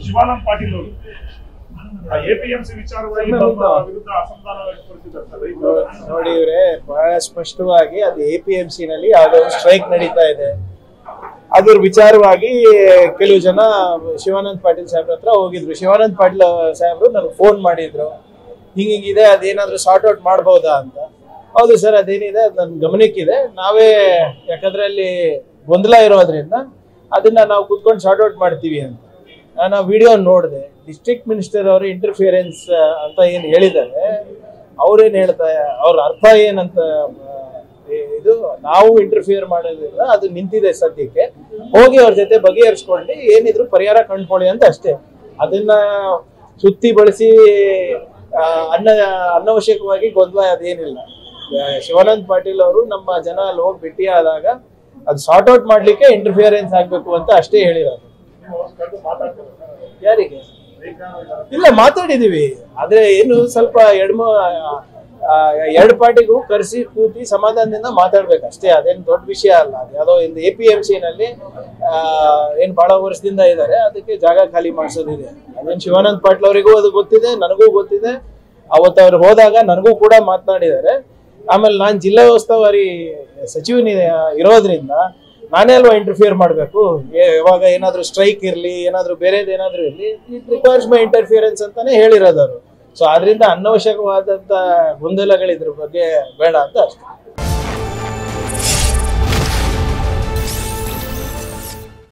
ಶಿವಾನಂದ ಪಾಟೀಲ್ ಅವರು ಎಪಿಎಂಸಿ ವಿಚಾರವಾಗಿ ವಿರುದ್ಧ ಅಸಮಾಧಾನ ವ್ಯಕ್ತಪಡಿಸಿದ್ದಾರೆ. ನೋಡಿ ಇವ್ರೆ, ಬಹಳ ಸ್ಪಷ್ಟವಾಗಿ ಅದು ಎಪಿಎಂಸಿ ನಲ್ಲಿ ಯಾವುದೋ ಸ್ಟ್ರೈಕ್ ನಡೀತಾ ಇದೆ, ಅದ್ರ ವಿಚಾರವಾಗಿ ಕೆಲವು ಜನ ಶಿವಾನಂದ ಪಾಟೀಲ್ ಸಾಹೇಬ್ರ ಹತ್ರ ಹೋಗಿದ್ರು. ಶಿವಾನಂದ ಪಾಟೀಲ್ ಸಾಹೇಬ್ರು ನನಗೆ ಫೋನ್ ಮಾಡಿದ್ರು, ಹಿಂಗಿದೆ, ಅದೇನಾದ್ರೂ ಸಾರ್ಟ್ ಔಟ್ ಮಾಡ್ಬೋದಾ ಅಂತ. ಹೌದು ಸರ್, ಅದೇನಿದೆ ಅದು ನನ್ನ ಗಮನಕ್ಕಿದೆ, ನಾವೇ ಯಾಕಂದ್ರೆ ಅಲ್ಲಿ ಗೊಂದಲ ಇರೋದ್ರಿಂದ ಅದನ್ನ ನಾವು ಕುತ್ಕೊಂಡು ಸಾರ್ಟ್ ಔಟ್ ಮಾಡ್ತೀವಿ ಅಂತ. ನಾನು ವಿಡಿಯೋ ನೋಡಿದೆ. ಡಿಸ್ಟ್ರಿಕ್ಟ್ ಮಿನಿಸ್ಟರ್ ಅವರು ಇಂಟರ್ಫಿಯರೆನ್ಸ್ ಅಂತ ಏನು ಹೇಳಿದ್ದಾರೆ, ಅವ್ರೇನು ಹೇಳ್ತಾರೆ, ಅವ್ರ ಅರ್ಥ ಏನಂತ, ಇದು ನಾವು ಇಂಟರ್ಫಿಯರ್ ಮಾಡೋದಿಲ್ಲ, ಅದು ನಿಂತಿದೆ ಸದ್ಯಕ್ಕೆ, ಹೋಗಿ ಅವ್ರ ಜೊತೆ ಬಗೆಹರಿಸ್ಕೊಂಡು ಏನಿದ್ರು ಪರಿಹಾರ ಕಂಡುಕೊಳ್ಳಿ ಅಂತ ಅಷ್ಟೇ. ಅದನ್ನ ಸುತ್ತಿ ಬಳಸಿ ಅನವಶ್ಯಕವಾಗಿ ಗೊಂದಲ ಅದೇನಿಲ್ಲ. ಶಿವಾನಂದ ಪಾಟೀಲ್ ಅವರು ನಮ್ಮ ಜನ ಅಲ್ಲಿ ಹೋಗಿ ಭೇಟಿ ಆದಾಗ ಅದು ಸಾರ್ಟ್ ಔಟ್ ಮಾಡ್ಲಿಕ್ಕೆ ಇಂಟರ್ಫಿಯರೆನ್ಸ್ ಆಗ್ಬೇಕು ಅಂತ ಅಷ್ಟೇ ಹೇಳಿರೋದು. ಯಾರಿಗೆ ಇಲ್ಲ, ಮಾತಾಡಿದೀವಿ. ಆದ್ರೆ ಏನು ಸ್ವಲ್ಪ ಎರಡು ಪಾರ್ಟಿಗೂ ಕರೆಸಿ ಕೂತಿ ಸಮಾಧಾನದಿಂದ ಮಾತಾಡ್ಬೇಕು ಅಷ್ಟೇ. ಅದೇನು ದೊಡ್ಡ ವಿಷಯ ಅಲ್ಲ. ಅದು ಯಾವುದೋ ಒಂದು APMC ನಲ್ಲಿ ಏನ್ ಬಹಳ ವರ್ಷದಿಂದ ಇದ್ದಾರೆ, ಅದಕ್ಕೆ ಜಾಗ ಖಾಲಿ ಮಾಡಿಸೋದಿದೆ. ಅದೇನು ಶಿವಾನಂದ ಪಾಟೀಲ್ ಅವರಿಗೂ ಅದು ಗೊತ್ತಿದೆ, ನನಗೂ ಗೊತ್ತಿದೆ. ಅವತ್ತು ಅವ್ರು ಹೋದಾಗ ನನಗೂ ಕೂಡ ಮಾತನಾಡಿದ್ದಾರೆ. ಆಮೇಲೆ ನಾನು ಜಿಲ್ಲಾ ಉಸ್ತುವಾರಿ ಸಚಿವನಿ ಇರೋದ್ರಿಂದ ನಾನೇ ಅಲ್ವಾ ಇಂಟರ್ಫಿಯರ್ ಮಾಡಬೇಕು. ಇವಾಗ ಏನಾದ್ರು ಸ್ಟ್ರೈಕ್ ಇರಲಿ, ಏನಾದ್ರು ಬೇರೆದೇನಾದ್ರೂ ಇರಲಿ, ಇಟ್ ರಿಕ್ವೈರ್ಸ್ ಮೈ ಇಂಟರ್ಫಿಯರೆನ್ಸ್ ಅಂತಾನೆ ಹೇಳಿರೋದು ಅವರು. ಸೊ ಆದ್ರಿಂದ ಅನವಶ್ಯಕವಾದಂತ ಗೊಂದಲಗಳಿದ್ರ ಬಗ್ಗೆ ಬೇಡ ಅಂತ ಅಷ್ಟೇ.